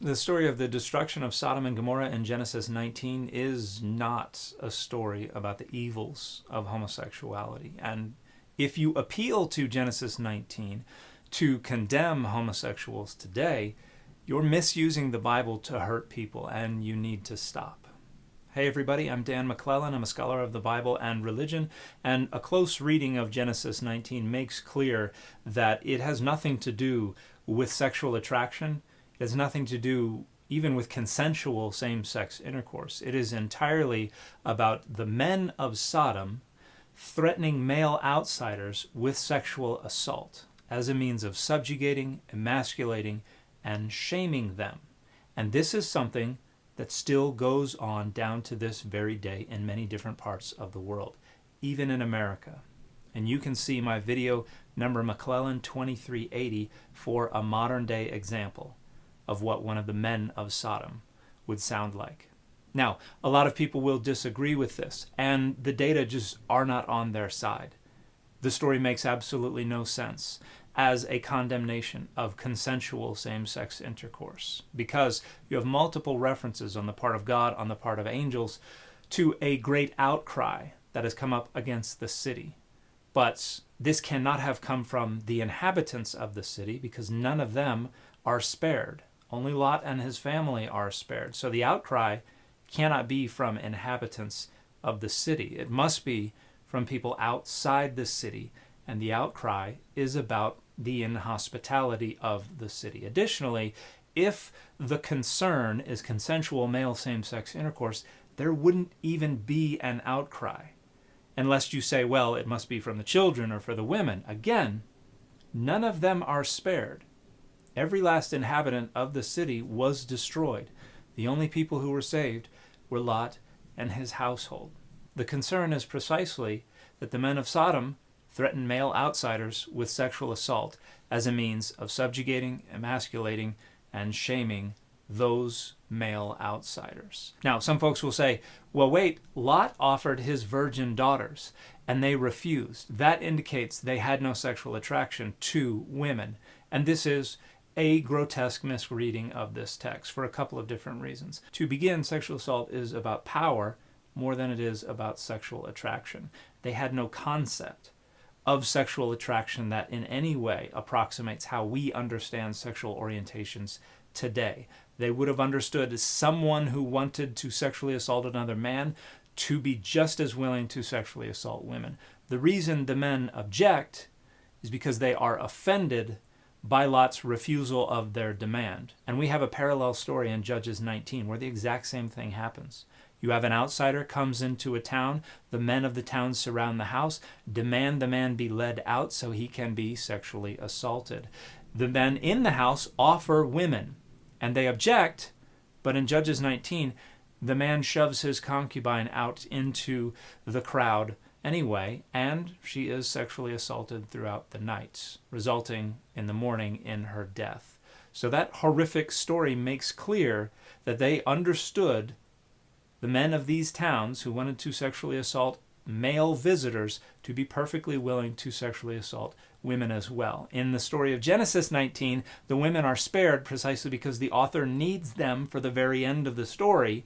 The story of the destruction of Sodom and Gomorrah in Genesis 19 is not a story about the evils of homosexuality. And if you appeal to Genesis 19 to condemn homosexuals today, you're misusing the Bible to hurt people, and you need to stop. Hey everybody, I'm Dan McClellan. I'm a scholar of the Bible and religion, and a close reading of Genesis 19 makes clear that it has nothing to do with sexual attraction. It has nothing to do even with consensual same-sex intercourse. It is entirely about the men of Sodom threatening male outsiders with sexual assault as a means of subjugating, emasculating, and shaming them. And this is something that still goes on down to this very day in many different parts of the world, even in America. And you can see my video number McClellan 2380 for a modern day example of what one of the men of Sodom would sound like. Now, a lot of people will disagree with this, and the data just are not on their side. The story makes absolutely no sense as a condemnation of consensual same-sex intercourse, because you have multiple references on the part of God, on the part of angels, to a great outcry that has come up against the city. But this cannot have come from the inhabitants of the city, because none of them are spared. Only Lot and his family are spared. So the outcry cannot be from inhabitants of the city. It must be from people outside the city, and the outcry is about the inhospitality of the city. Additionally, if the concern is consensual male same-sex intercourse, there wouldn't even be an outcry, unless you say, well, it must be from the children or for the women. Again, none of them are spared. Every last inhabitant of the city was destroyed. The only people who were saved were Lot and his household. The concern is precisely that the men of Sodom threatened male outsiders with sexual assault as a means of subjugating, emasculating, and shaming those male outsiders. Now, some folks will say, well, wait, Lot offered his virgin daughters, and they refused. That indicates they had no sexual attraction to women. And this is a grotesque misreading of this text for a couple of different reasons. To begin, sexual assault is about power more than it is about sexual attraction. They had no concept of sexual attraction that in any way approximates how we understand sexual orientations today. They would have understood someone who wanted to sexually assault another man to be just as willing to sexually assault women. The reason the men object is because they are offended by Lot's refusal of their demand. And we have a parallel story in Judges 19 where the exact same thing happens. You have an outsider comes into a town, the men of the town surround the house, demand the man be led out so he can be sexually assaulted. The men in the house offer women, and they object, but in Judges 19, the man shoves his concubine out into the crowd anyway, and she is sexually assaulted throughout the night, resulting in the morning in her death. So that horrific story makes clear that they understood the men of these towns who wanted to sexually assault male visitors to be perfectly willing to sexually assault women as well. In the story of Genesis 19, the women are spared precisely because the author needs them for the very end of the story,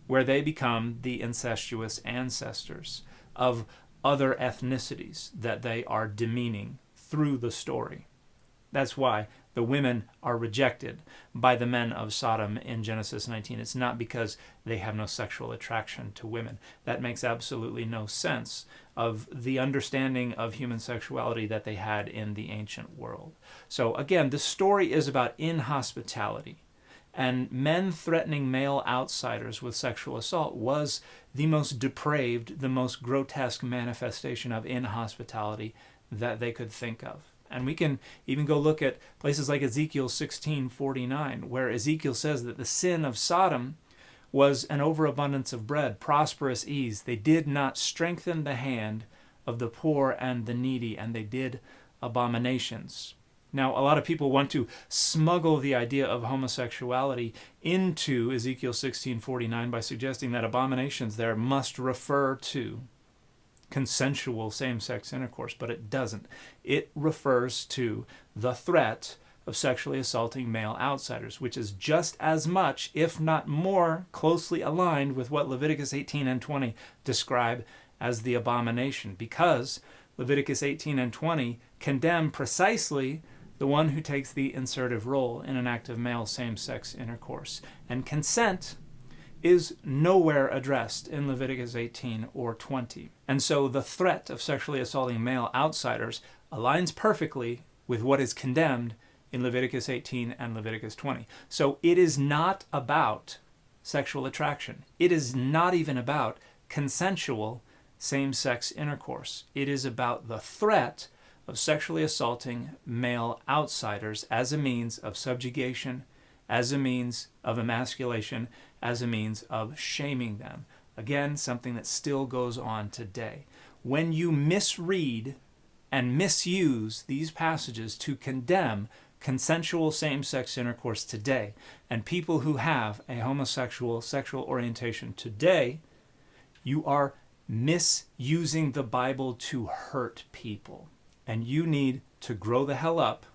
where they become the incestuous ancestors of other ethnicities that they are demeaning through the story. That's why the women are rejected by the men of Sodom in Genesis 19. It's not because they have no sexual attraction to women. That makes absolutely no sense of the understanding of human sexuality that they had in the ancient world. So again, the story is about inhospitality. And men threatening male outsiders with sexual assault was the most depraved, the most grotesque manifestation of inhospitality that they could think of. And we can even go look at places like Ezekiel 16:49, where Ezekiel says that the sin of Sodom was an overabundance of bread, prosperous ease. They did not strengthen the hand of the poor and the needy, and they did abominations. Now, a lot of people want to smuggle the idea of homosexuality into Ezekiel 16:49 by suggesting that abominations there must refer to consensual same-sex intercourse, but it doesn't. It refers to the threat of sexually assaulting male outsiders, which is just as much, if not more, closely aligned with what Leviticus 18 and 20 describe as the abomination, because Leviticus 18 and 20 condemn precisely the one who takes the insertive role in an act of male same-sex intercourse. And consent is nowhere addressed in Leviticus 18 or 20. And so the threat of sexually assaulting male outsiders aligns perfectly with what is condemned in Leviticus 18 and Leviticus 20. So it is not about sexual attraction. It is not even about consensual same-sex intercourse. It is about the threat of sexually assaulting male outsiders as a means of subjugation, as a means of emasculation, as a means of shaming them. Again, something that still goes on today. When you misread and misuse these passages to condemn consensual same-sex intercourse today, and people who have a homosexual sexual orientation today, you are misusing the Bible to hurt people. And you need to grow the hell up,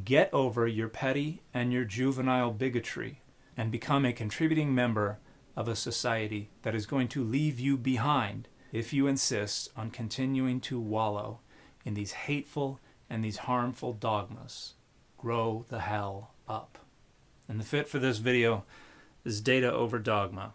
get over your petty and your juvenile bigotry, and become a contributing member of a society that is going to leave you behind if you insist on continuing to wallow in these hateful and these harmful dogmas. Grow the hell up. And the fit for this video is data over dogma.